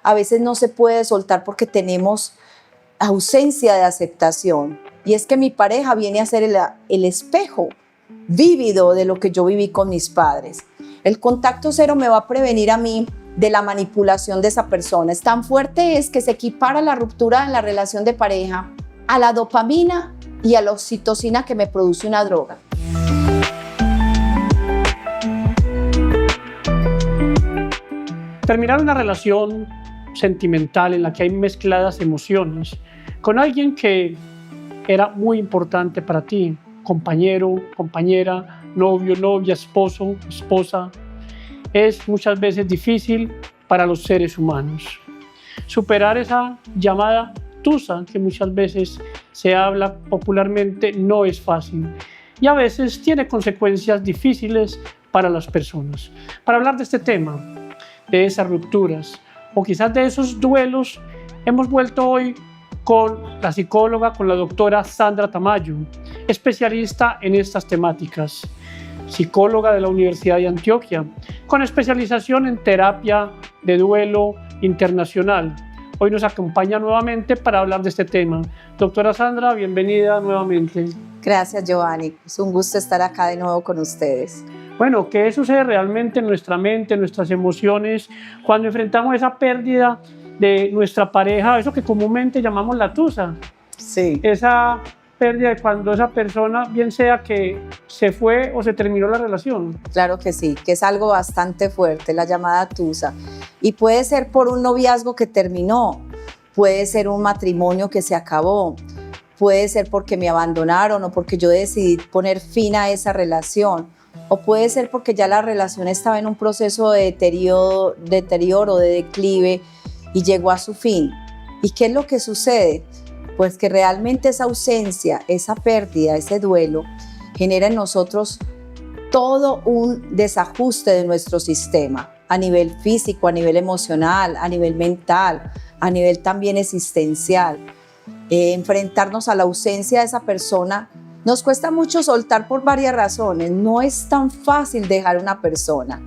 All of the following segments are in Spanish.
a veces no se puede soltar porque tenemos ausencia de aceptación. Y es que mi pareja viene a ser el espejo vívido de lo que yo viví con mis padres. El contacto cero me va a prevenir a mí de la manipulación de esa persona. Es tan fuerte es que se equipara la ruptura en la relación de pareja a la dopamina y a la oxitocina que me produce una droga. Terminar una relación sentimental en la que hay mezcladas emociones con alguien que era muy importante para ti, compañero, compañera, novio, novia, esposo, esposa, es muchas veces difícil para los seres humanos. Superar esa llamada tusa que muchas veces se habla popularmente no es fácil y a veces tiene consecuencias difíciles para las personas. Para hablar de este tema, de esas rupturas o quizás de esos duelos, hemos vuelto hoy con la psicóloga, con la doctora Sandra Tamayo, especialista en estas temáticas, psicóloga de la Universidad de Antioquia, con especialización en terapia de duelo internacional. Hoy nos acompaña nuevamente para hablar de este tema. Doctora Sandra, bienvenida nuevamente. Gracias, Giovanni. Es un gusto estar acá de nuevo con ustedes. Bueno, ¿qué sucede realmente en nuestra mente, en nuestras emociones, cuando enfrentamos esa pérdida de nuestra pareja, eso que comúnmente llamamos la tusa? Sí. Esa pérdida de cuando esa persona, bien sea que se fue o se terminó la relación. Claro que sí, que es algo bastante fuerte, la llamada tusa. Y puede ser por un noviazgo que terminó, puede ser un matrimonio que se acabó, puede ser porque me abandonaron o porque yo decidí poner fin a esa relación, o puede ser porque ya la relación estaba en un proceso de deterioro, de declive y llegó a su fin. ¿Y qué es lo que sucede? Pues que realmente esa ausencia, esa pérdida, ese duelo genera en nosotros todo un desajuste de nuestro sistema a nivel físico, a nivel emocional, a nivel mental, a nivel también existencial. Enfrentarnos a la ausencia de esa persona nos cuesta mucho soltar por varias razones. No es tan fácil dejar a una persona.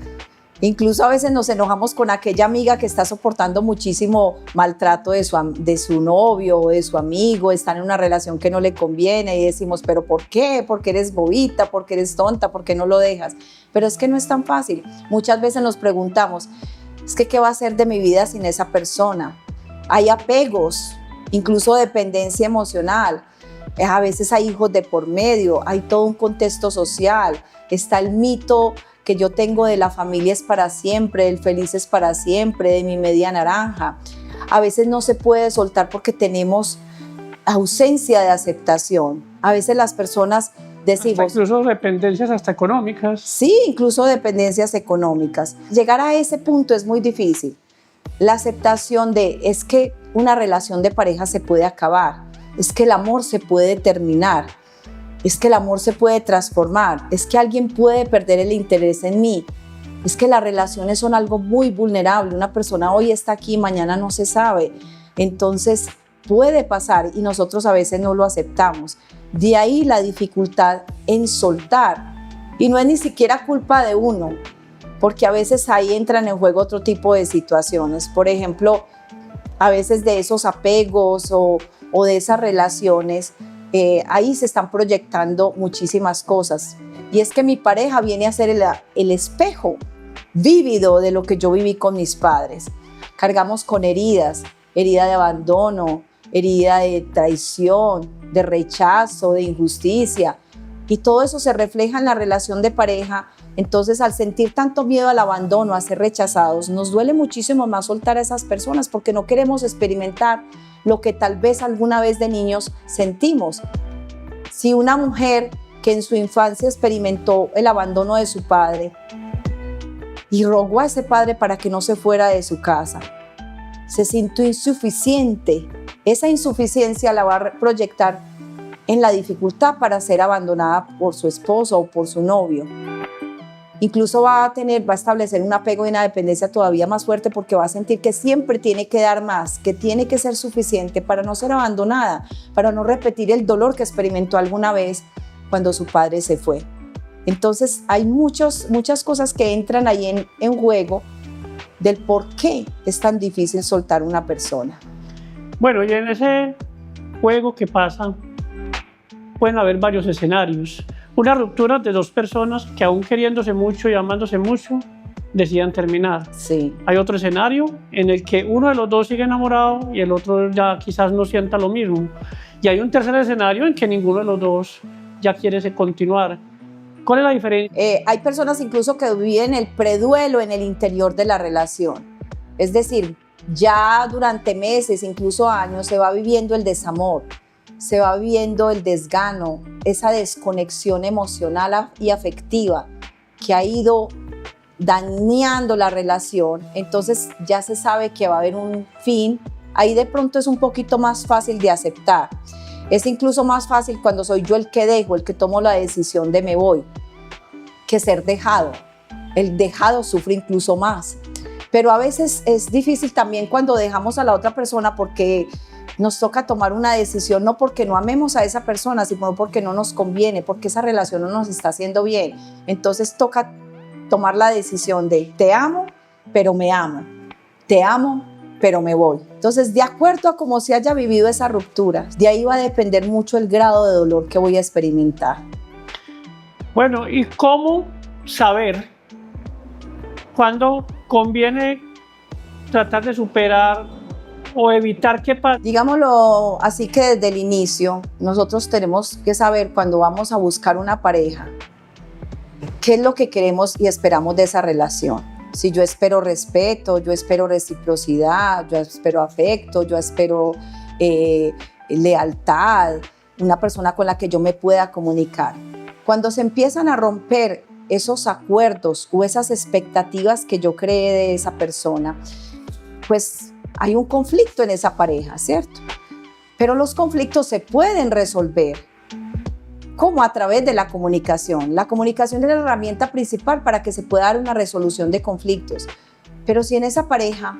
Incluso a veces nos enojamos con aquella amiga que está soportando muchísimo maltrato de su novio o de su amigo, está en una relación que no le conviene y decimos, ¿pero por qué? ¿Porque eres bobita? ¿Porque eres tonta? ¿Por qué no lo dejas? Pero es que no es tan fácil. Muchas veces nos preguntamos, es que ¿qué va a hacer de mi vida sin esa persona? Hay apegos, incluso dependencia emocional. A veces hay hijos de por medio, hay todo un contexto social, está el mito que yo tengo de la familia es para siempre, del feliz es para siempre, de mi media naranja. A veces no se puede soltar porque tenemos ausencia de aceptación. A veces las personas decimos... Incluso dependencias hasta económicas. Sí, incluso dependencias económicas. Llegar a ese punto es muy difícil. La aceptación es que una relación de pareja se puede acabar, es que el amor se puede terminar, es que el amor se puede transformar, es que alguien puede perder el interés en mí, es que las relaciones son algo muy vulnerable, una persona hoy está aquí, mañana no se sabe, entonces puede pasar y nosotros a veces no lo aceptamos. De ahí la dificultad en soltar, y no es ni siquiera culpa de uno, porque a veces ahí entran en juego otro tipo de situaciones, por ejemplo, a veces de esos apegos o de esas relaciones, ahí se están proyectando muchísimas cosas. Y es que mi pareja viene a ser el espejo vívido de lo que yo viví con mis padres. Cargamos con heridas, herida de abandono, herida de traición, de rechazo, de injusticia. Y todo eso se refleja en la relación de pareja. Entonces, al sentir tanto miedo al abandono, a ser rechazados, nos duele muchísimo más soltar a esas personas porque no queremos experimentar lo que tal vez alguna vez de niños sentimos. Si una mujer que en su infancia experimentó el abandono de su padre y rogó a ese padre para que no se fuera de su casa, se sintió insuficiente, esa insuficiencia la va a proyectar en la dificultad para ser abandonada por su esposo o por su novio. Incluso va a establecer un apego y una dependencia todavía más fuerte porque va a sentir que siempre tiene que dar más, que tiene que ser suficiente para no ser abandonada, para no repetir el dolor que experimentó alguna vez cuando su padre se fue. Entonces hay muchas cosas que entran ahí en juego del por qué es tan difícil soltar una persona. Bueno, y en ese juego que pasa, pueden haber varios escenarios. Una ruptura de dos personas que aún queriéndose mucho y amándose mucho, decidan terminar. Sí. Hay otro escenario en el que uno de los dos sigue enamorado y el otro ya quizás no sienta lo mismo. Y hay un tercer escenario en que ninguno de los dos ya quiere continuar. ¿Cuál es la diferencia? Hay personas incluso que viven el preduelo en el interior de la relación. Es decir, ya durante meses, incluso años, se va viviendo el desamor, se va viviendo el desgano, esa desconexión emocional y afectiva que ha ido dañando la relación. Entonces ya se sabe que va a haber un fin. Ahí de pronto es un poquito más fácil de aceptar. Es incluso más fácil cuando soy yo el que dejo, el que tomo la decisión de me voy, que ser dejado. El dejado sufre incluso más. Pero a veces es difícil también cuando dejamos a la otra persona porque nos toca tomar una decisión, no porque no amemos a esa persona, sino porque no nos conviene, porque esa relación no nos está haciendo bien. Entonces toca tomar la decisión de te amo, pero me amo. Te amo, pero me voy. Entonces, de acuerdo a cómo se haya vivido esa ruptura, de ahí va a depender mucho el grado de dolor que voy a experimentar. Bueno, ¿y cómo saber cuándo conviene tratar de superar o evitar que pase? Digámoslo así, que desde el inicio nosotros tenemos que saber cuando vamos a buscar una pareja qué es lo que queremos y esperamos de esa relación. Si yo espero respeto, yo espero reciprocidad, yo espero afecto, yo espero lealtad, una persona con la que yo me pueda comunicar. Cuando se empiezan a romper esos acuerdos o esas expectativas que yo creé de esa persona, pues hay un conflicto en esa pareja, ¿cierto? Pero los conflictos se pueden resolver. ¿Cómo? A través de la comunicación. La comunicación es la herramienta principal para que se pueda dar una resolución de conflictos. Pero si en esa pareja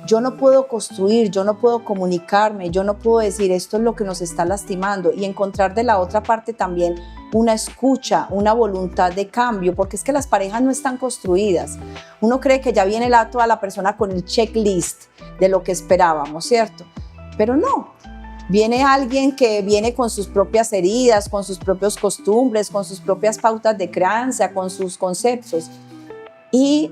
yo no puedo construir, yo no puedo comunicarme, yo no puedo decir esto es lo que nos está lastimando y encontrar de la otra parte también una escucha, una voluntad de cambio, porque es que las parejas no están construidas. Uno cree que ya viene toda la persona con el checklist de lo que esperábamos, ¿cierto? Pero no. Viene alguien que viene con sus propias heridas, con sus propias costumbres, con sus propias pautas de crianza, con sus conceptos. Y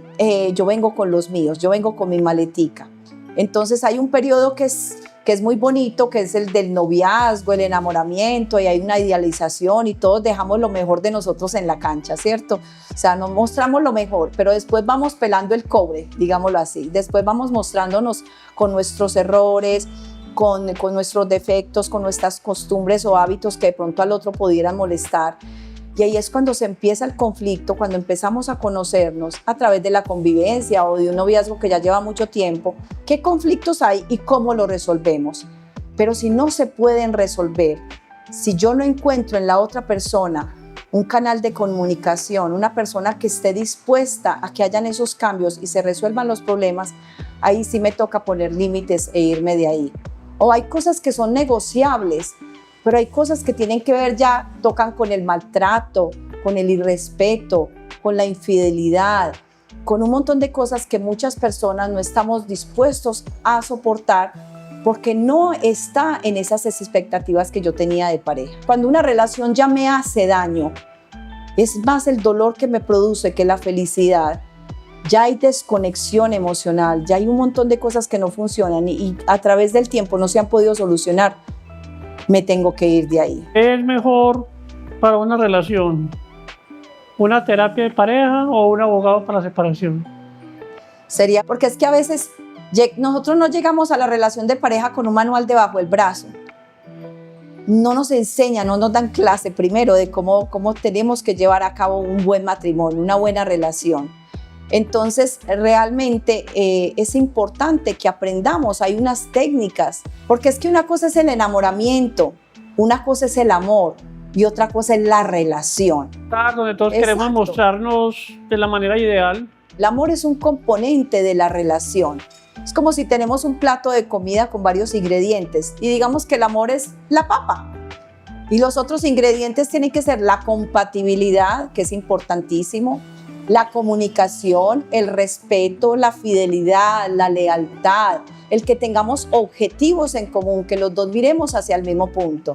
yo vengo con los míos, yo vengo con mi maletica. Entonces hay un periodo que es muy bonito, que es el del noviazgo, el enamoramiento, y hay una idealización y todos dejamos lo mejor de nosotros en la cancha, ¿cierto? O sea, nos mostramos lo mejor, pero después vamos pelando el cobre, digámoslo así. Después vamos mostrándonos con nuestros errores, con nuestros defectos, con nuestras costumbres o hábitos que de pronto al otro pudieran molestar. Y ahí es cuando se empieza el conflicto, cuando empezamos a conocernos a través de la convivencia o de un noviazgo que ya lleva mucho tiempo. ¿Qué conflictos hay y cómo los resolvemos? Pero si no se pueden resolver, si yo no encuentro en la otra persona un canal de comunicación, una persona que esté dispuesta a que hayan esos cambios y se resuelvan los problemas, ahí sí me toca poner límites e irme de ahí. O hay cosas que son negociables, pero hay cosas que tienen que ver ya, tocan con el maltrato, con el irrespeto, con la infidelidad, con un montón de cosas que muchas personas no estamos dispuestos a soportar porque no está en esas expectativas que yo tenía de pareja. Cuando una relación ya me hace daño, es más el dolor que me produce que la felicidad. Ya hay desconexión emocional, ya hay un montón de cosas que no funcionan y a través del tiempo no se han podido solucionar. Me tengo que ir de ahí. ¿Es mejor para una relación una terapia de pareja o un abogado para la separación? Sería porque es que a veces nosotros no llegamos a la relación de pareja con un manual debajo del brazo. No nos enseñan, no nos dan clase primero de cómo tenemos que llevar a cabo un buen matrimonio, una buena relación. Entonces, realmente es importante que aprendamos, hay unas técnicas, porque es que una cosa es el enamoramiento, una cosa es el amor y otra cosa es la relación. Donde todos queremos mostrarnos de la manera ideal. El amor es un componente de la relación. Es como si tenemos un plato de comida con varios ingredientes y digamos que el amor es la papa. Y los otros ingredientes tienen que ser la compatibilidad, que es importantísimo, La comunicación, el respeto, la fidelidad, la lealtad, el que tengamos objetivos en común, que los dos miremos hacia el mismo punto.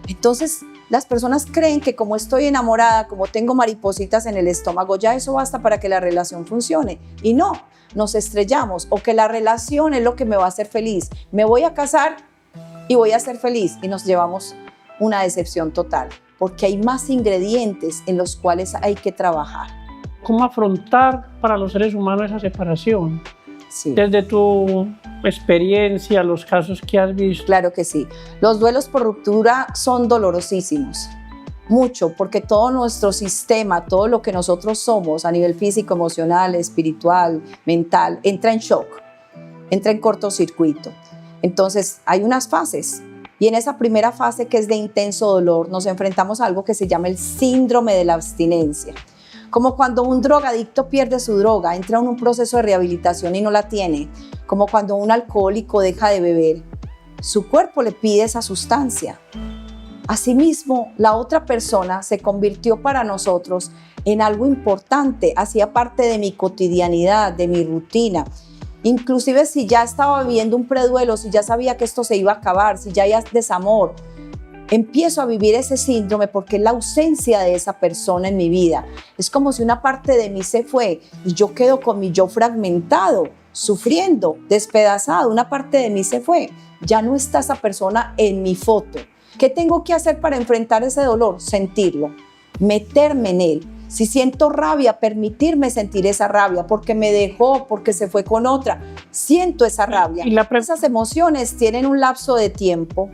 Entonces, las personas creen que como estoy enamorada, como tengo maripositas en el estómago, ya eso basta para que la relación funcione. Y no, nos estrellamos, o que la relación es lo que me va a hacer feliz. Me voy a casar y voy a ser feliz, y nos llevamos una decepción total, porque hay más ingredientes en los cuales hay que trabajar. ¿Cómo afrontar para los seres humanos esa separación? Sí. Desde tu experiencia, los casos que has visto. Claro que sí. Los duelos por ruptura son dolorosísimos. Mucho, porque todo nuestro sistema, todo lo que nosotros somos a nivel físico, emocional, espiritual, mental, entra en shock, entra en cortocircuito. Entonces, hay unas fases. Y en esa primera fase, que es de intenso dolor, nos enfrentamos a algo que se llama el síndrome de la abstinencia. Como cuando un drogadicto pierde su droga, entra en un proceso de rehabilitación y no la tiene. Como cuando un alcohólico deja de beber. Su cuerpo le pide esa sustancia. Asimismo, la otra persona se convirtió para nosotros en algo importante, hacía parte de mi cotidianidad, de mi rutina. Inclusive si ya estaba viviendo un preduelo, si ya sabía que esto se iba a acabar, si ya hay desamor, empiezo a vivir ese síndrome porque es la ausencia de esa persona en mi vida. Es como si una parte de mí se fue y yo quedo con mi yo fragmentado, sufriendo, despedazado. Una parte de mí se fue. Ya no está esa persona en mi foto. ¿Qué tengo que hacer para enfrentar ese dolor? Sentirlo, meterme en él. Si siento rabia, permitirme sentir esa rabia porque me dejó, porque se fue con otra. Siento esa rabia. Esas emociones tienen un lapso de tiempo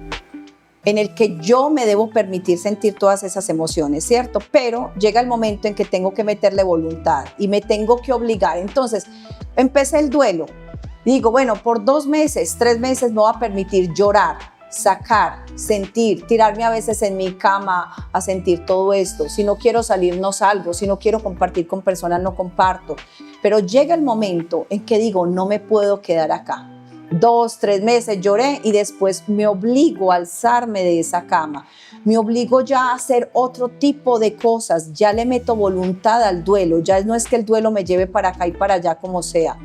en el que yo me debo permitir sentir todas esas emociones, ¿cierto? Pero llega el momento en que tengo que meterle voluntad y me tengo que obligar. Entonces, empecé el duelo. Digo, bueno, por 2 meses, 3 meses me voy a permitir llorar, sacar, sentir, tirarme a veces en mi cama a sentir todo esto. Si no quiero salir, no salgo. Si no quiero compartir con personas, no comparto. Pero llega el momento en que digo, no me puedo quedar acá. 2, 3 meses lloré y después me obligo a alzarme de esa cama. Me obligo ya a hacer otro tipo de cosas. Ya le meto voluntad al duelo. Ya no es que el duelo me lleve para acá y para allá como sea,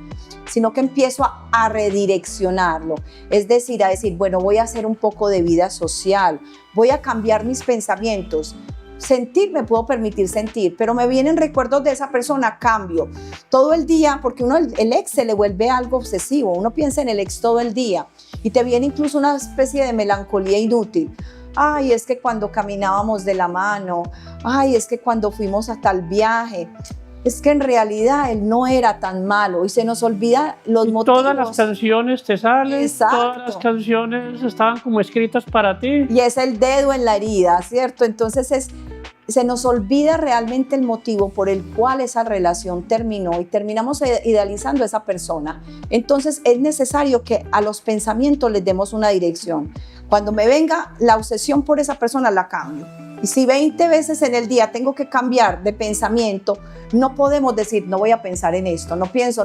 sino que empiezo a redireccionarlo. Es decir, a decir, bueno, voy a hacer un poco de vida social. Voy a cambiar mis pensamientos. Sentir, me puedo permitir sentir, pero me vienen recuerdos de esa persona, cambio. Todo el día, porque uno el ex se le vuelve algo obsesivo, uno piensa en el ex todo el día y te viene incluso una especie de melancolía inútil. Ay, es que cuando caminábamos de la mano, ay, es que cuando fuimos a tal viaje, es que en realidad él no era tan malo y se nos olvida los motivos. Todas las canciones te salen, exacto. Todas las canciones estaban como escritas para ti. Y es el dedo en la herida, ¿cierto? Entonces se nos olvida realmente el motivo por el cual esa relación terminó y terminamos idealizando a esa persona. Entonces es necesario que a los pensamientos les demos una dirección. Cuando me venga la obsesión por esa persona, la cambio. Y si 20 veces en el día tengo que cambiar de pensamiento, no podemos decir, no voy a pensar en esto, no pienso.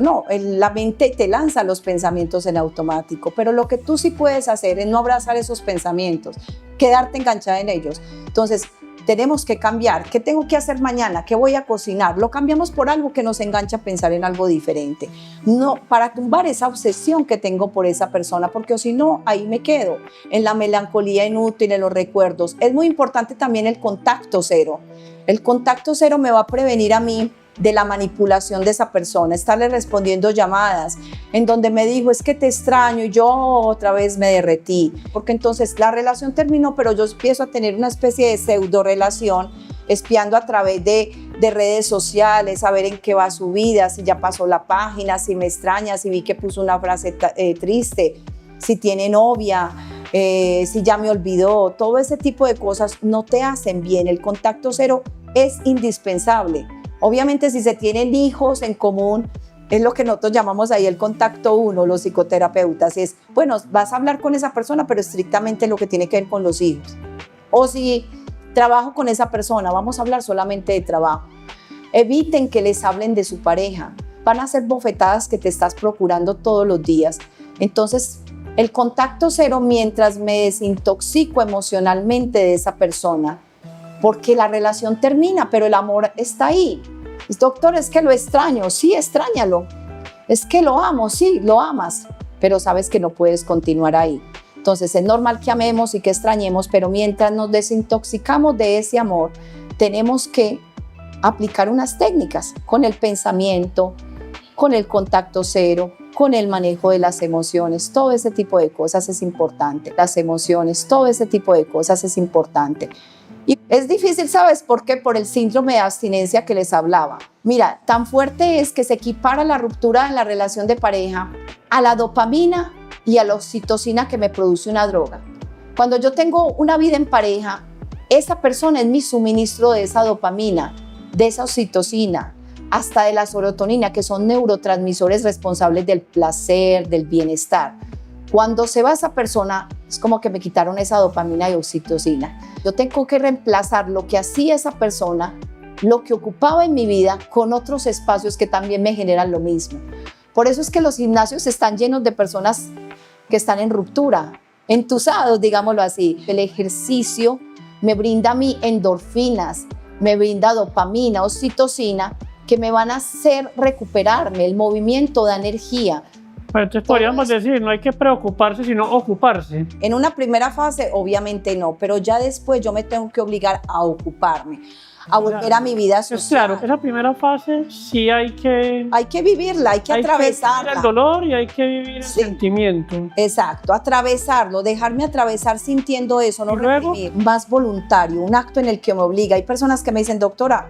No, la mente te lanza los pensamientos en automático, pero lo que tú sí puedes hacer es no abrazar esos pensamientos, quedarte enganchada en ellos. Entonces, tenemos que cambiar. ¿Qué tengo que hacer mañana? ¿Qué voy a cocinar? Lo cambiamos por algo que nos engancha a pensar en algo diferente. No, para tumbar esa obsesión que tengo por esa persona, porque si no, ahí me quedo en la melancolía inútil, en los recuerdos. Es muy importante también el contacto cero. El contacto cero me va a prevenir a mí de la manipulación de esa persona, estarle respondiendo llamadas en donde me dijo, es que te extraño, y yo otra vez me derretí, porque entonces la relación terminó, pero yo empiezo a tener una especie de pseudo relación, espiando a través de redes sociales, a ver en qué va su vida, si ya pasó la página, si me extraña, si vi que puso una frase triste, si tiene novia, si ya me olvidó. Todo ese tipo de cosas no te hacen bien. El contacto cero es indispensable. Obviamente, si se tienen hijos en común, es lo que nosotros llamamos ahí el contacto 1, los psicoterapeutas. Es, bueno, vas a hablar con esa persona, pero estrictamente lo que tiene que ver con los hijos. O si trabajo con esa persona, vamos a hablar solamente de trabajo. Eviten que les hablen de su pareja. Van a ser bofetadas que te estás procurando todos los días. Entonces, el contacto cero, mientras me desintoxico emocionalmente de esa persona, porque la relación termina, pero el amor está ahí. Doctor, es que lo extraño. Sí, extrañalo. Es que lo amo. Sí, lo amas, pero sabes que no puedes continuar ahí. Entonces es normal que amemos y que extrañemos, pero mientras nos desintoxicamos de ese amor, tenemos que aplicar unas técnicas con el pensamiento, con el contacto cero, con el manejo de las emociones. Todo ese tipo de cosas es importante. Las emociones, todo ese tipo de cosas es importante. Y es difícil, ¿sabes por qué? Por el síndrome de abstinencia que les hablaba. Mira, tan fuerte es que se equipara la ruptura en la relación de pareja a la dopamina y a la oxitocina que me produce una droga. Cuando yo tengo una vida en pareja, esa persona es mi suministro de esa dopamina, de esa oxitocina, hasta de la serotonina, que son neurotransmisores responsables del placer, del bienestar. Cuando se va esa persona, es como que me quitaron esa dopamina y oxitocina. Yo tengo que reemplazar lo que hacía esa persona, lo que ocupaba en mi vida, con otros espacios que también me generan lo mismo. Por eso es que los gimnasios están llenos de personas que están en ruptura, entusados, digámoslo así. El ejercicio me brinda a mí endorfinas, me brinda dopamina, oxitocina, que me van a hacer recuperarme. El movimiento da energía. Pero entonces podríamos decir, no hay que preocuparse, sino ocuparse. En una primera fase, obviamente no, pero ya después yo me tengo que obligar a ocuparme, a volver a mi vida social. Claro, esa primera fase sí hay que vivirla, hay que atravesarla. Hay que vivir el dolor y hay que vivir el sentimiento. Exacto, atravesarlo, dejarme atravesar sintiendo eso, no reprimir. Más voluntario, un acto en el que me obliga. Hay personas que me dicen, doctora,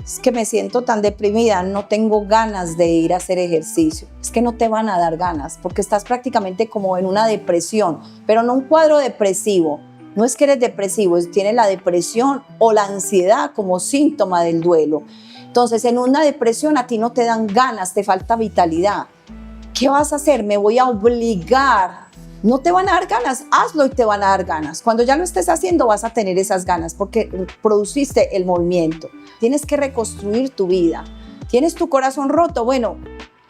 es que me siento tan deprimida, no tengo ganas de ir a hacer ejercicio. Es que no te van a dar ganas porque estás prácticamente como en una depresión, pero no un cuadro depresivo. No es que eres depresivo, tienes la depresión o la ansiedad como síntoma del duelo. Entonces, en una depresión a ti no te dan ganas, te falta vitalidad. ¿Qué vas a hacer? Me voy a obligar. No te van a dar ganas, hazlo y te van a dar ganas. Cuando ya lo estés haciendo vas a tener esas ganas porque produciste el movimiento. Tienes que reconstruir tu vida. ¿Tienes tu corazón roto? Bueno,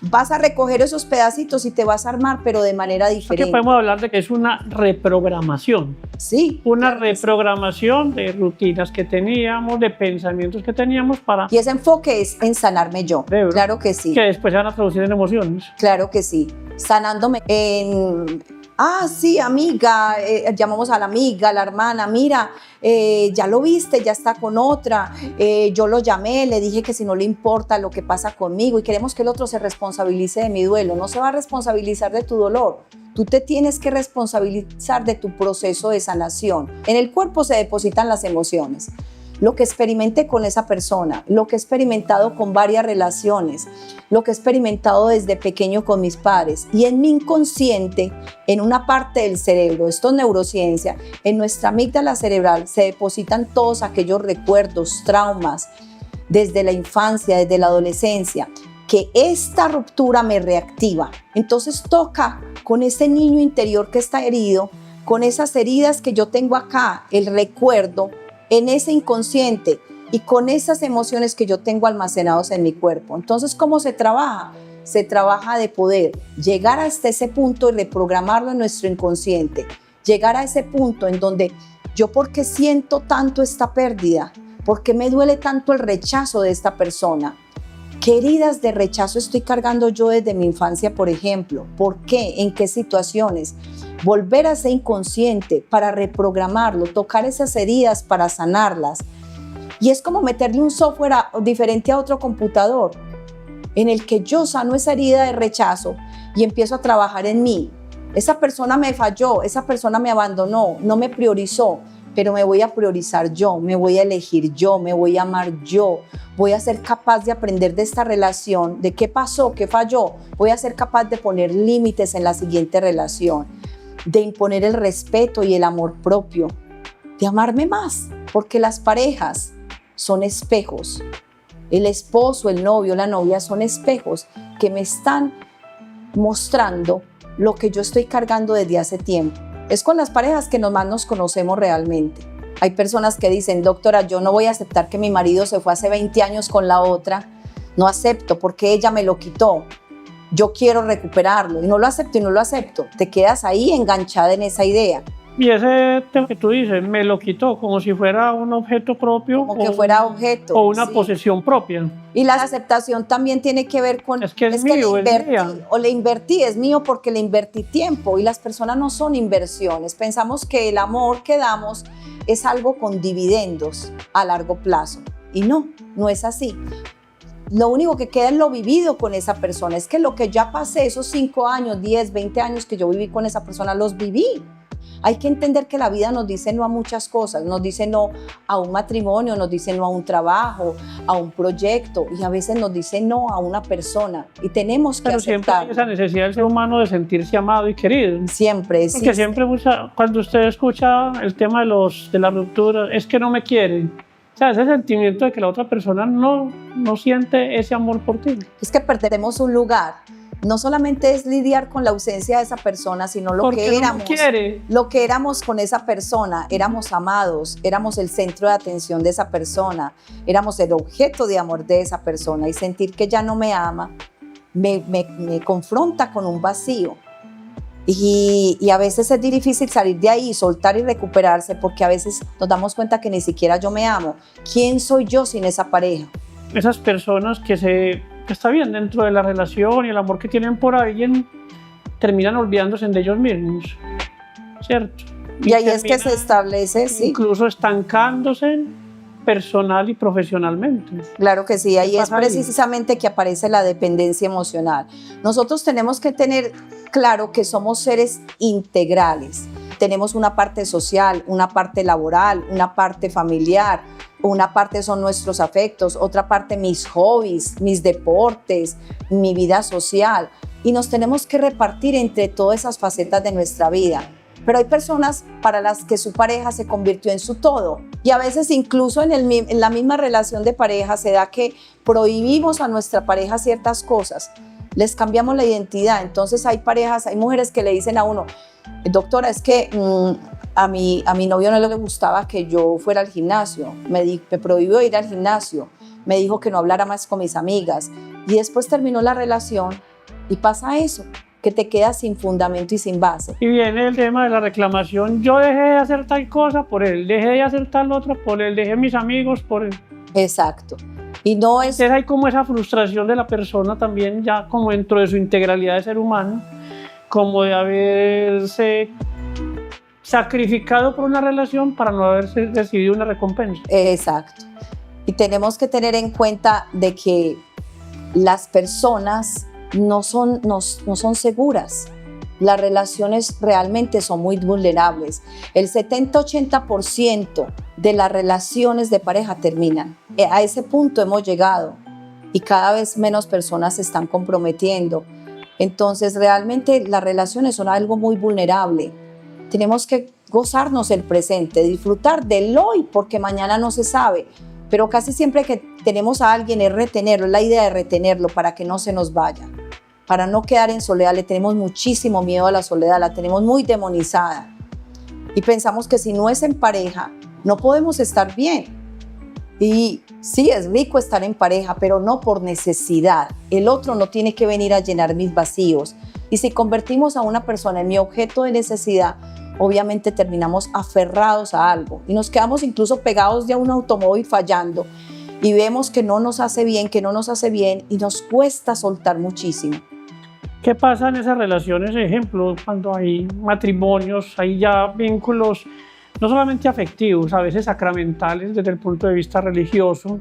vas a recoger esos pedacitos y te vas a armar, pero de manera diferente. Aquí podemos hablar de que es una reprogramación. Sí. Una reprogramación de rutinas que teníamos, de pensamientos que teníamos para... Y ese enfoque es en sanarme yo. Claro que sí. Que después se van a traducir en emociones. Claro que sí. Sanándome en... Ah, sí, amiga, llamamos a la amiga, a la hermana, mira, ya lo viste, ya está con otra, yo lo llamé, le dije que si no le importa lo que pasa conmigo y queremos que el otro se responsabilice de mi duelo. No se va a responsabilizar de tu dolor, tú te tienes que responsabilizar de tu proceso de sanación. En el cuerpo se depositan las emociones. Lo que experimenté con esa persona, lo que he experimentado con varias relaciones, lo que he experimentado desde pequeño con mis padres. Y en mi inconsciente, en una parte del cerebro, esto es neurociencia, en nuestra amígdala cerebral se depositan todos aquellos recuerdos, traumas, desde la infancia, desde la adolescencia, que esta ruptura me reactiva. Entonces toca con ese niño interior que está herido, con esas heridas que yo tengo acá, el recuerdo, en ese inconsciente y con esas emociones que yo tengo almacenados en mi cuerpo. Entonces, ¿cómo se trabaja? Se trabaja de poder llegar hasta ese punto y reprogramarlo en nuestro inconsciente. Llegar a ese punto en donde yo, ¿por qué siento tanto esta pérdida? ¿Por qué me duele tanto el rechazo de esta persona? ¿Qué heridas de rechazo estoy cargando yo desde mi infancia, por ejemplo? ¿Por qué? ¿En qué situaciones? Volver a ser inconsciente para reprogramarlo, tocar esas heridas para sanarlas. Y es como meterle un software diferente a otro computador, en el que yo sano esa herida de rechazo y empiezo a trabajar en mí. Esa persona me falló, esa persona me abandonó, no me priorizó, pero me voy a priorizar yo, me voy a elegir yo, me voy a amar yo. Voy a ser capaz de aprender de esta relación, de qué pasó, qué falló. Voy a ser capaz de poner límites en la siguiente relación, de imponer el respeto y el amor propio, de amarme más, porque las parejas son espejos. El esposo, el novio, la novia son espejos que me están mostrando lo que yo estoy cargando desde hace tiempo. Es con las parejas que más nos conocemos realmente. Hay personas que dicen, doctora, yo no voy a aceptar que mi marido se fue hace 20 años con la otra. No acepto porque ella me lo quitó. Yo quiero recuperarlo y no lo acepto y no lo acepto. Te quedas ahí enganchada en esa idea. Y ese tema que tú dices, me lo quitó como si fuera un objeto propio como que fuera objeto. o una sí. posesión propia. Y la aceptación también tiene que ver con, Es que es mío, le es invertí, mía. o le invertí, es mío porque le invertí tiempo, y las personas no son inversiones. Pensamos que el amor que damos es algo con dividendos a largo plazo, y no, no es así. Lo único que queda es lo vivido con esa persona, es que lo que ya pasé, esos 5 años, 10, 20 años que yo viví con esa persona, los viví. Hay que entender que la vida nos dice no a muchas cosas, nos dice no a un matrimonio, nos dice no a un trabajo, a un proyecto, y a veces nos dice no a una persona, y tenemos que Pero siempre hay aceptarlo. esa necesidad del ser humano de sentirse amado y querido. Siempre existe. Porque siempre cuando usted escucha el tema de la ruptura, es que no me quieren. O sea, ese sentimiento de que la otra persona no siente ese amor por ti. Es que perdemos un lugar. No solamente es lidiar con la ausencia de esa persona, sino lo Porque que no éramos. me quiere. Lo que éramos con esa persona, éramos amados, éramos el centro de atención de esa persona, éramos el objeto de amor de esa persona, y sentir que ya no me ama me confronta con un vacío. Y a veces es difícil salir de ahí, soltar y recuperarse, porque a veces nos damos cuenta que ni siquiera yo me amo. ¿Quién soy yo sin esa pareja? Esas personas que está bien dentro de la relación y el amor que tienen por alguien, terminan olvidándose de ellos mismos, ¿cierto? Y ahí es que se establece, sí. Incluso estancándose personal y profesionalmente. Claro que sí, ahí es Pasa ahí. precisamente que aparece la dependencia emocional. Nosotros tenemos que tener claro que somos seres integrales. Tenemos una parte social, una parte laboral, una parte familiar, una parte son nuestros afectos, otra parte mis hobbies, mis deportes, mi vida social. Y nos tenemos que repartir entre todas esas facetas de nuestra vida. Pero hay personas para las que su pareja se convirtió en su todo. Y a veces incluso en la misma relación de pareja se da que prohibimos a nuestra pareja ciertas cosas. Les cambiamos la identidad. Entonces hay mujeres que le dicen a uno, doctora, es que a mi novio no le gustaba que yo fuera al gimnasio. Me prohibió ir al gimnasio. Me dijo que no hablara más con mis amigas. Y después terminó la relación y pasa eso, que te quedas sin fundamento y sin base. Y viene el tema de la reclamación. Yo dejé de hacer tal cosa por él, dejé de hacer tal otra por él, dejé mis amigos por él. Exacto. Y no es... Entonces hay como esa frustración de la persona también, ya como dentro de su integralidad de ser humano, como de haberse sacrificado por una relación para no haberse recibido una recompensa. Exacto. Y tenemos que tener en cuenta de que las personas no son seguras. Las relaciones realmente son muy vulnerables. El 70-80% de las relaciones de pareja terminan. A ese punto hemos llegado y cada vez menos personas se están comprometiendo. Entonces, realmente las relaciones son algo muy vulnerable. Tenemos que gozarnos el presente, disfrutar del hoy, porque mañana no se sabe. Pero casi siempre que tenemos a alguien es retenerlo, es la idea de retenerlo para que no se nos vaya. Para no quedar en soledad. Le tenemos muchísimo miedo a la soledad, la tenemos muy demonizada. Y pensamos que si no es en pareja, no podemos estar bien. Y sí, es rico estar en pareja, pero no por necesidad. El otro no tiene que venir a llenar mis vacíos. Y si convertimos a una persona en mi objeto de necesidad, obviamente terminamos aferrados a algo. Y nos quedamos incluso pegados de un automóvil fallando. Y vemos que no nos hace bien, y nos cuesta soltar muchísimo. ¿Qué pasa en esas relaciones? Ejemplo, cuando hay matrimonios, hay ya vínculos no solamente afectivos, a veces sacramentales desde el punto de vista religioso,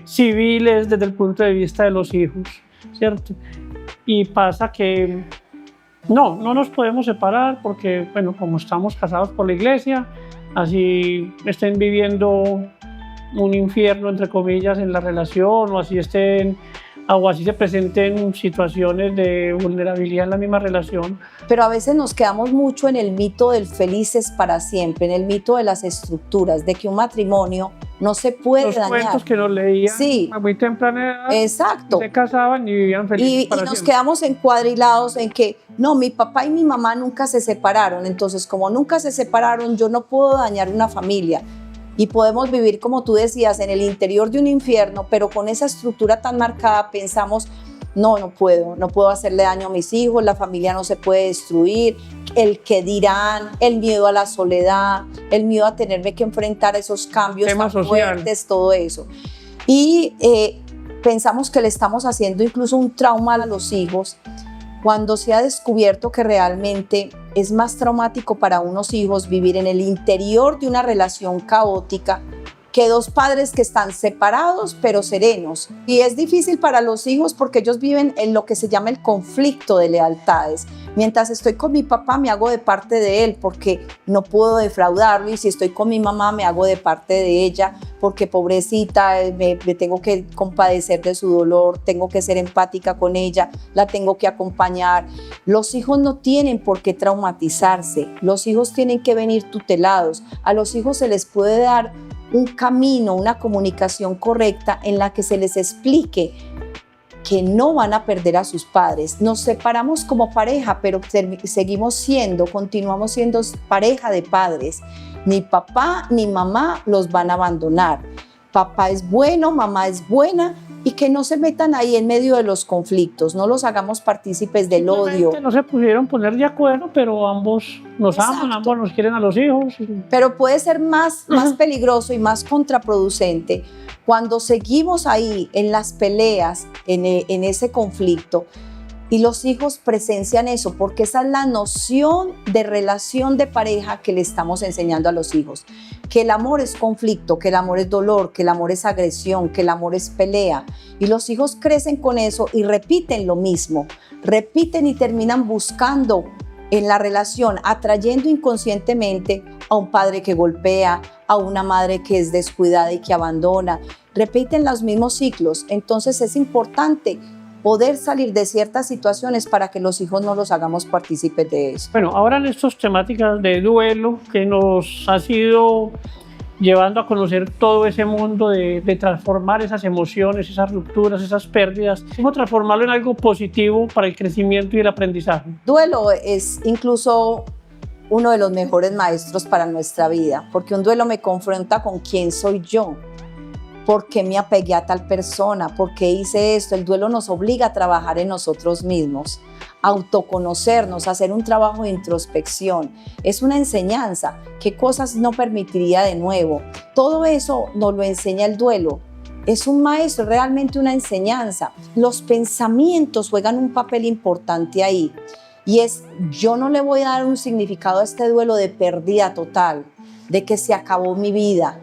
civiles desde el punto de vista de los hijos, ¿cierto? Y pasa que no nos podemos separar porque, bueno, como estamos casados por la iglesia, así estén viviendo un infierno, entre comillas, en la relación, o así se presenten situaciones de vulnerabilidad en la misma relación. Pero a veces nos quedamos mucho en el mito del felices para siempre, en el mito de las estructuras, de que un matrimonio no se puede dañar. Los cuentos que nos leían a muy temprana edad, exacto, se casaban y vivían felices para y nos siempre. quedamos encuadrilados en que no, mi papá y mi mamá nunca se separaron, entonces como nunca se separaron, yo no puedo dañar una familia. Y podemos vivir, como tú decías, en el interior de un infierno, pero con esa estructura tan marcada pensamos no puedo hacerle daño a mis hijos, la familia no se puede destruir, el que dirán, el miedo a la soledad, el miedo a tenerme que enfrentar a esos cambios Tema tan social. fuertes, todo eso. Y pensamos que le estamos haciendo incluso un trauma a los hijos, cuando se ha descubierto que realmente es más traumático para unos hijos vivir en el interior de una relación caótica que dos padres que están separados pero serenos. Y es difícil para los hijos porque ellos viven en lo que se llama el conflicto de lealtades. Mientras estoy con mi papá me hago de parte de él porque no puedo defraudarlo, y si estoy con mi mamá me hago de parte de ella porque pobrecita, me tengo que compadecer de su dolor, tengo que ser empática con ella, la tengo que acompañar. Los hijos no tienen por qué traumatizarse, los hijos tienen que venir tutelados. A los hijos se les puede dar un camino, una comunicación correcta en la que se les explique que no van a perder a sus padres. Nos separamos como pareja, pero continuamos siendo pareja de padres. Ni papá ni mamá los van a abandonar. Papá es bueno, mamá es buena, y que no se metan ahí en medio de los conflictos, no los hagamos partícipes del odio. No se pudieron poner de acuerdo, pero ambos nos aman, ambos nos quieren a los hijos. Pero puede ser más peligroso y más contraproducente cuando seguimos ahí en las peleas, en ese conflicto, y los hijos presencian eso, porque esa es la noción de relación de pareja que le estamos enseñando a los hijos. Que el amor es conflicto, que el amor es dolor, que el amor es agresión, que el amor es pelea. Y los hijos crecen con eso y repiten lo mismo. Repiten y terminan buscando en la relación, atrayendo inconscientemente a un padre que golpea, a una madre que es descuidada y que abandona. Repiten los mismos ciclos. Entonces es importante poder salir de ciertas situaciones para que los hijos no los hagamos partícipes de eso. Bueno, ahora en estas temáticas de duelo que nos ha sido llevando a conocer todo ese mundo de transformar esas emociones, esas rupturas, esas pérdidas, cómo transformarlo en algo positivo para el crecimiento y el aprendizaje. Duelo es incluso uno de los mejores maestros para nuestra vida, porque un duelo me confronta con quién soy yo. ¿Por qué me apegué a tal persona? ¿Por qué hice esto? El duelo nos obliga a trabajar en nosotros mismos, a autoconocernos, a hacer un trabajo de introspección. Es una enseñanza. ¿Qué cosas no permitiría de nuevo? Todo eso nos lo enseña el duelo. Es un maestro, realmente una enseñanza. Los pensamientos juegan un papel importante ahí. Y es, yo no le voy a dar un significado a este duelo de pérdida total, de que se acabó mi vida.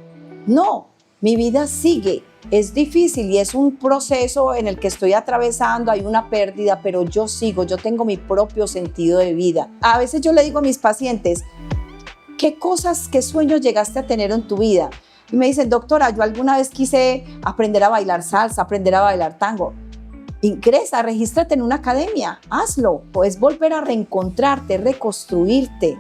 No. Mi vida sigue, es difícil y es un proceso en el que estoy atravesando, hay una pérdida, pero yo sigo, yo tengo mi propio sentido de vida. A veces yo le digo a mis pacientes, ¿qué sueños llegaste a tener en tu vida? Y me dicen, doctora, yo alguna vez quise aprender a bailar salsa, aprender a bailar tango. Ingresa, regístrate en una academia, hazlo. Es volver a reencontrarte, reconstruirte,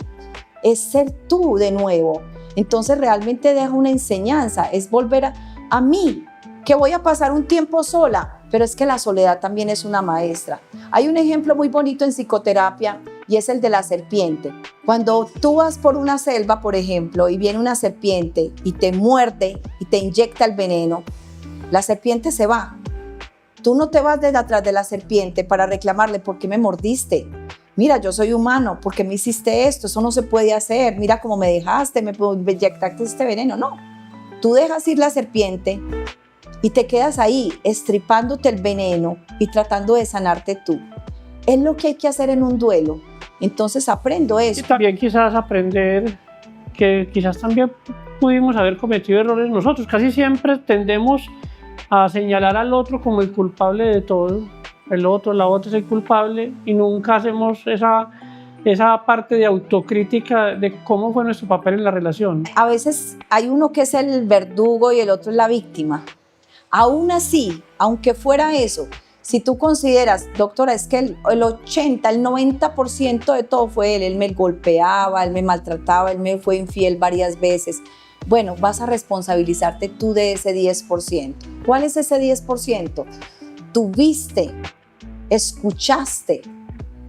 es ser tú de nuevo. Entonces realmente deja una enseñanza, es volver a mí, que voy a pasar un tiempo sola, pero es que la soledad también es una maestra. Hay un ejemplo muy bonito en psicoterapia y es el de la serpiente. Cuando tú vas por una selva, por ejemplo, y viene una serpiente y te muerde y te inyecta el veneno, la serpiente se va. Tú no te vas desde atrás de la serpiente para reclamarle por qué me mordiste. Mira, yo soy humano, ¿por qué me hiciste esto? Eso no se puede hacer. Mira cómo me dejaste, me inyectaste este veneno. No, tú dejas ir la serpiente y te quedas ahí estripándote el veneno y tratando de sanarte tú. Es lo que hay que hacer en un duelo. Entonces aprendo eso. Y también quizás aprender que quizás también pudimos haber cometido errores nosotros. Casi siempre tendemos a señalar al otro como el culpable de todo. La otra es el culpable y nunca hacemos esa parte de autocrítica de cómo fue nuestro papel en la relación. A veces hay uno que es el verdugo y el otro es la víctima. Aún así, aunque fuera eso, si tú consideras, doctora, es que el 90% de todo fue él me golpeaba, él me maltrataba, él me fue infiel varias veces. Bueno, vas a responsabilizarte tú de ese 10%. ¿Cuál es ese 10%? Tú viste, escuchaste,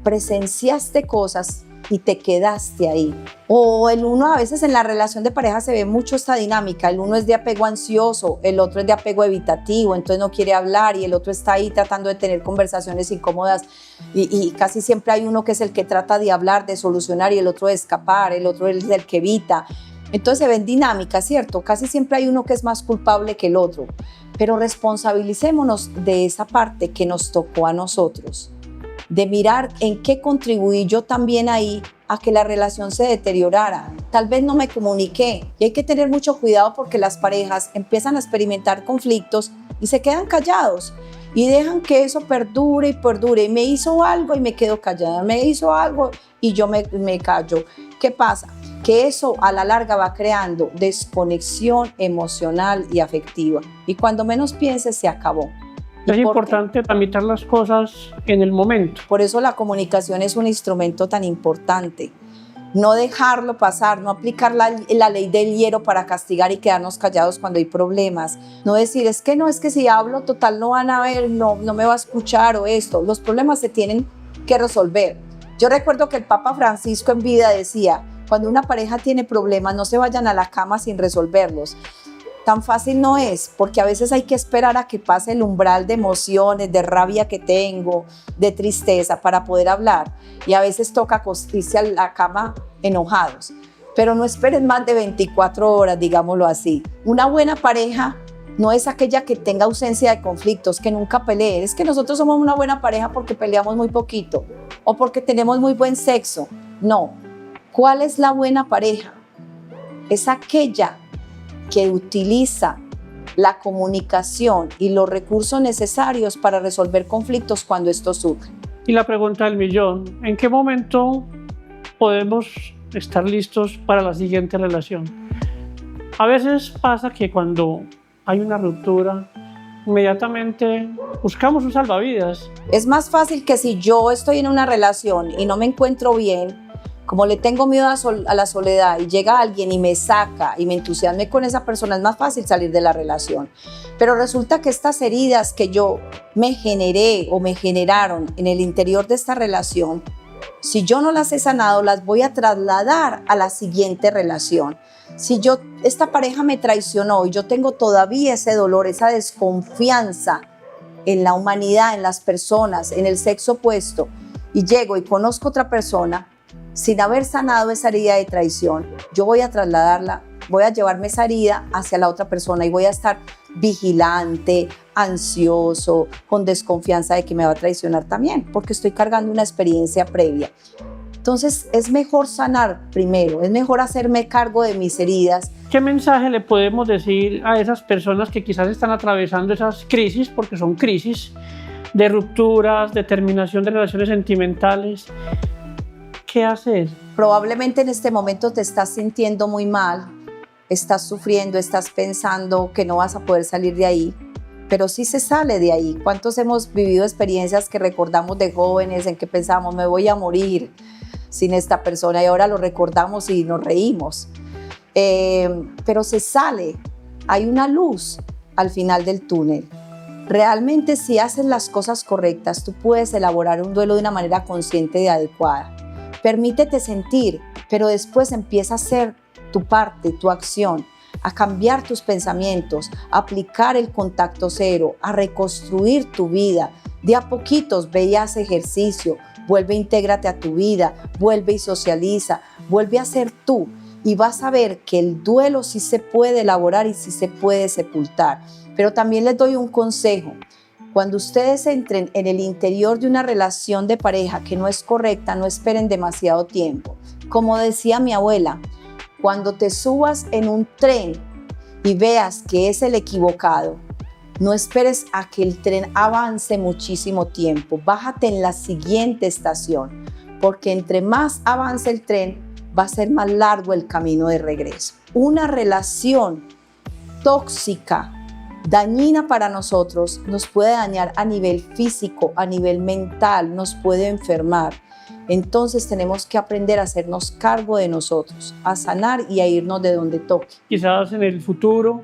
presenciaste cosas y te quedaste ahí. O el uno, a veces en la relación de pareja se ve mucho esta dinámica, el uno es de apego ansioso, el otro es de apego evitativo, entonces no quiere hablar y el otro está ahí tratando de tener conversaciones incómodas y casi siempre hay uno que es el que trata de hablar, de solucionar y el otro de escapar, el otro es el que evita. Entonces se ven dinámicas, ¿cierto? Casi siempre hay uno que es más culpable que el otro, pero responsabilicémonos de esa parte que nos tocó a nosotros, de mirar en qué contribuí yo también ahí a que la relación se deteriorara. Tal vez no me comuniqué y hay que tener mucho cuidado porque las parejas empiezan a experimentar conflictos y se quedan callados y dejan que eso perdure y perdure. Me hizo algo y me quedo callada, me hizo algo y yo me callo. ¿Qué pasa? Que eso a la larga va creando desconexión emocional y afectiva y cuando menos pienses se acabó. Es importante tramitar las cosas en el momento. Por eso la comunicación es un instrumento tan importante. No dejarlo pasar, no aplicar la ley del hielo para castigar y quedarnos callados cuando hay problemas. No decir, es que si hablo total no van a ver, no me va a escuchar o esto. Los problemas se tienen que resolver. Yo recuerdo que el Papa Francisco en vida decía, cuando una pareja tiene problemas no se vayan a la cama sin resolverlos. Tan fácil no es, porque a veces hay que esperar a que pase el umbral de emociones, de rabia que tengo, de tristeza para poder hablar. Y a veces toca acostarse a la cama enojados. Pero no esperen más de 24 horas, digámoslo así. Una buena pareja no es aquella que tenga ausencia de conflictos, que nunca pelee. Es que nosotros somos una buena pareja porque peleamos muy poquito o porque tenemos muy buen sexo. No. ¿Cuál es la buena pareja? Es aquella que utiliza la comunicación y los recursos necesarios para resolver conflictos cuando estos surgen. Y la pregunta del millón, ¿en qué momento podemos estar listos para la siguiente relación? A veces pasa que cuando hay una ruptura, inmediatamente buscamos un salvavidas. Es más fácil que si yo estoy en una relación y no me encuentro bien, como le tengo miedo a la soledad y llega alguien y me saca y me entusiasme con esa persona, es más fácil salir de la relación. Pero resulta que estas heridas que yo me generé o me generaron en el interior de esta relación, si yo no las he sanado, las voy a trasladar a la siguiente relación. Si esta pareja me traicionó y yo tengo todavía ese dolor, esa desconfianza en la humanidad, en las personas, en el sexo opuesto, y llego y conozco otra persona, sin haber sanado esa herida de traición, yo voy a trasladarla, voy a llevarme esa herida hacia la otra persona y voy a estar vigilante, ansioso, con desconfianza de que me va a traicionar también, porque estoy cargando una experiencia previa. Entonces es mejor sanar primero, es mejor hacerme cargo de mis heridas. ¿Qué mensaje le podemos decir a esas personas que quizás están atravesando esas crisis, porque son crisis, de rupturas, de terminación de relaciones sentimentales? ¿Qué hacer? Probablemente en este momento te estás sintiendo muy mal, estás sufriendo, estás pensando que no vas a poder salir de ahí, pero sí se sale de ahí. ¿Cuántos hemos vivido experiencias que recordamos de jóvenes en que pensamos, me voy a morir sin esta persona y ahora lo recordamos y nos reímos? Pero se sale, hay una luz al final del túnel. Realmente si haces las cosas correctas, tú puedes elaborar un duelo de una manera consciente y adecuada. Permítete sentir, pero después empieza a hacer tu parte, tu acción, a cambiar tus pensamientos, a aplicar el contacto cero, a reconstruir tu vida. De a poquitos ve y haz ejercicio, vuelve, intégrate a tu vida, vuelve y socializa, vuelve a ser tú y vas a ver que el duelo sí se puede elaborar y sí se puede sepultar. Pero también les doy un consejo. Cuando ustedes entren en el interior de una relación de pareja que no es correcta, no esperen demasiado tiempo. Como decía mi abuela, cuando te subas en un tren y veas que es el equivocado, no esperes a que el tren avance muchísimo tiempo. Bájate en la siguiente estación, porque entre más avance el tren, va a ser más largo el camino de regreso. Una relación tóxica, dañina para nosotros, nos puede dañar a nivel físico, a nivel mental, nos puede enfermar. Entonces tenemos que aprender a hacernos cargo de nosotros, a sanar y a irnos de donde toque. Quizás en el futuro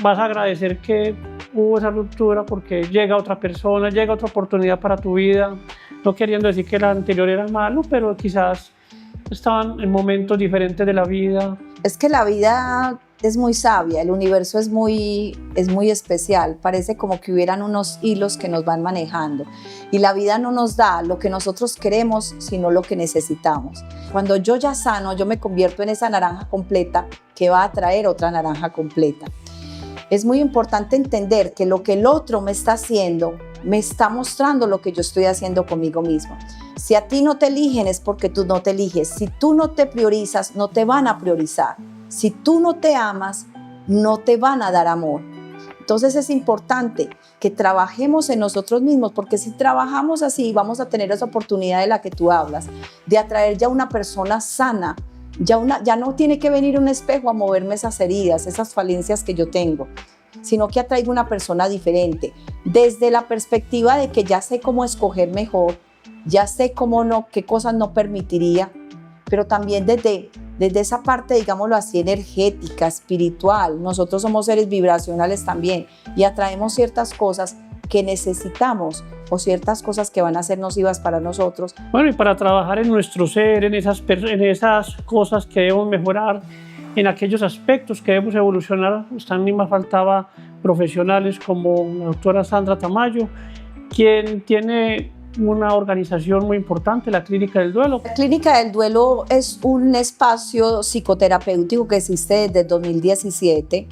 vas a agradecer que hubo esa ruptura porque llega otra persona, llega otra oportunidad para tu vida, no queriendo decir que el anterior era malo, pero quizás estaban en momentos diferentes de la vida. Es que la vida es muy sabia, el universo es muy especial, parece como que hubieran unos hilos que nos van manejando y la vida no nos da lo que nosotros queremos, sino lo que necesitamos. Cuando yo ya sano, yo me convierto en esa naranja completa que va a traer otra naranja completa. Es muy importante entender que lo que el otro me está haciendo, me está mostrando lo que yo estoy haciendo conmigo mismo. Si a ti no te eligen es porque tú no te eliges. Si tú no te priorizas, no te van a priorizar. Si tú no te amas, no te van a dar amor. Entonces es importante que trabajemos en nosotros mismos, porque si trabajamos así, vamos a tener esa oportunidad de la que tú hablas, de atraer ya una persona sana. Ya no tiene que venir un espejo a moverme esas heridas, esas falencias que yo tengo, sino que atraigo una persona diferente, desde la perspectiva de que ya sé cómo escoger mejor, ya sé cómo no, qué cosas no permitiría, pero también desde esa parte, digámoslo así, energética, espiritual. Nosotros somos seres vibracionales también y atraemos ciertas cosas que necesitamos o ciertas cosas que van a ser nocivas para nosotros. Bueno, y para trabajar en nuestro ser, en esas cosas que debemos mejorar, en aquellos aspectos que debemos evolucionar, también me faltaba profesionales como la doctora Sandra Tamayo, quien tiene una organización muy importante, la Clínica del Duelo. La Clínica del Duelo es un espacio psicoterapéutico que existe desde 2017,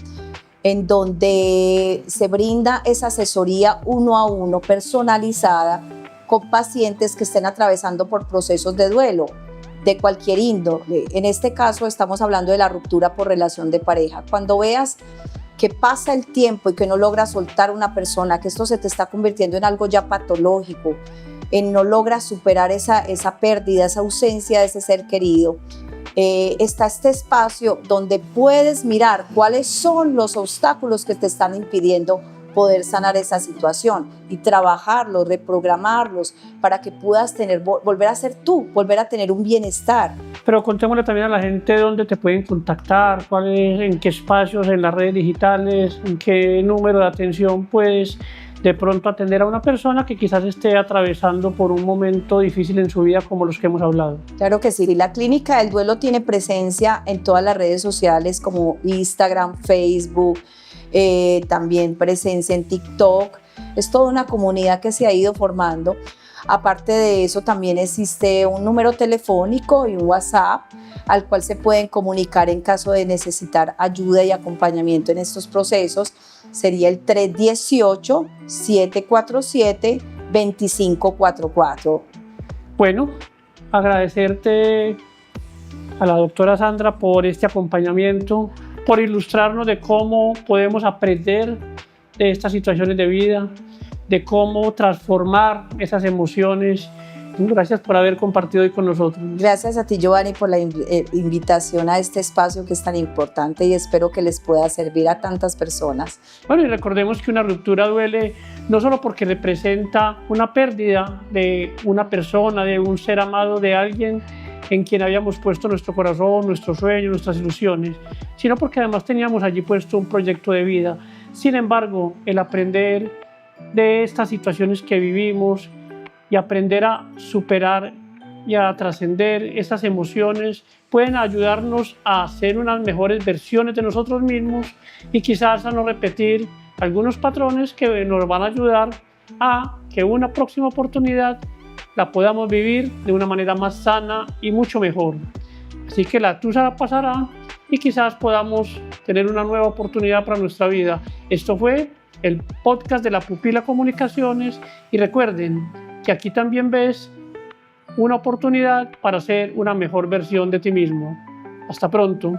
en donde se brinda esa asesoría uno a uno personalizada con pacientes que estén atravesando por procesos de duelo de cualquier índole. En este caso estamos hablando de la ruptura por relación de pareja. Cuando veas que pasa el tiempo y que no logras soltar una persona, que esto se te está convirtiendo en algo ya patológico, en no logras superar esa pérdida, esa ausencia de ese ser querido, está este espacio donde puedes mirar cuáles son los obstáculos que te están impidiendo poder sanar esa situación y trabajarlos, reprogramarlos para que puedas volver a ser tú, volver a tener un bienestar. Pero contémosle también a la gente dónde te pueden contactar, en qué espacios, en las redes digitales, en qué número de atención puedes de pronto atender a una persona que quizás esté atravesando por un momento difícil en su vida como los que hemos hablado. Claro que sí, la Clínica del Duelo tiene presencia en todas las redes sociales como Instagram, Facebook, también presencia en TikTok. Es toda una comunidad que se ha ido formando. Aparte de eso, también existe un número telefónico y un WhatsApp al cual se pueden comunicar en caso de necesitar ayuda y acompañamiento en estos procesos. Sería el 318-747-2544. Bueno, agradecerte a la doctora Sandra por este acompañamiento, por ilustrarnos de cómo podemos aprender de estas situaciones de vida, de cómo transformar esas emociones. Gracias por haber compartido hoy con nosotros. Gracias a ti, Giovanni, por la invitación a este espacio que es tan importante y espero que les pueda servir a tantas personas. Bueno, y recordemos que una ruptura duele no solo porque representa una pérdida de una persona, de un ser amado, de alguien en quien habíamos puesto nuestro corazón, nuestros sueños, nuestras ilusiones, sino porque además teníamos allí puesto un proyecto de vida. Sin embargo, el aprender de estas situaciones que vivimos y aprender a superar y a trascender estas emociones pueden ayudarnos a ser unas mejores versiones de nosotros mismos y quizás a no repetir algunos patrones que nos van a ayudar a que una próxima oportunidad la podamos vivir de una manera más sana y mucho mejor. Así que la tusa pasará y quizás podamos tener una nueva oportunidad para nuestra vida. Esto fue el podcast de La Pupila Comunicaciones y recuerden que aquí también ves una oportunidad para ser una mejor versión de ti mismo. Hasta pronto.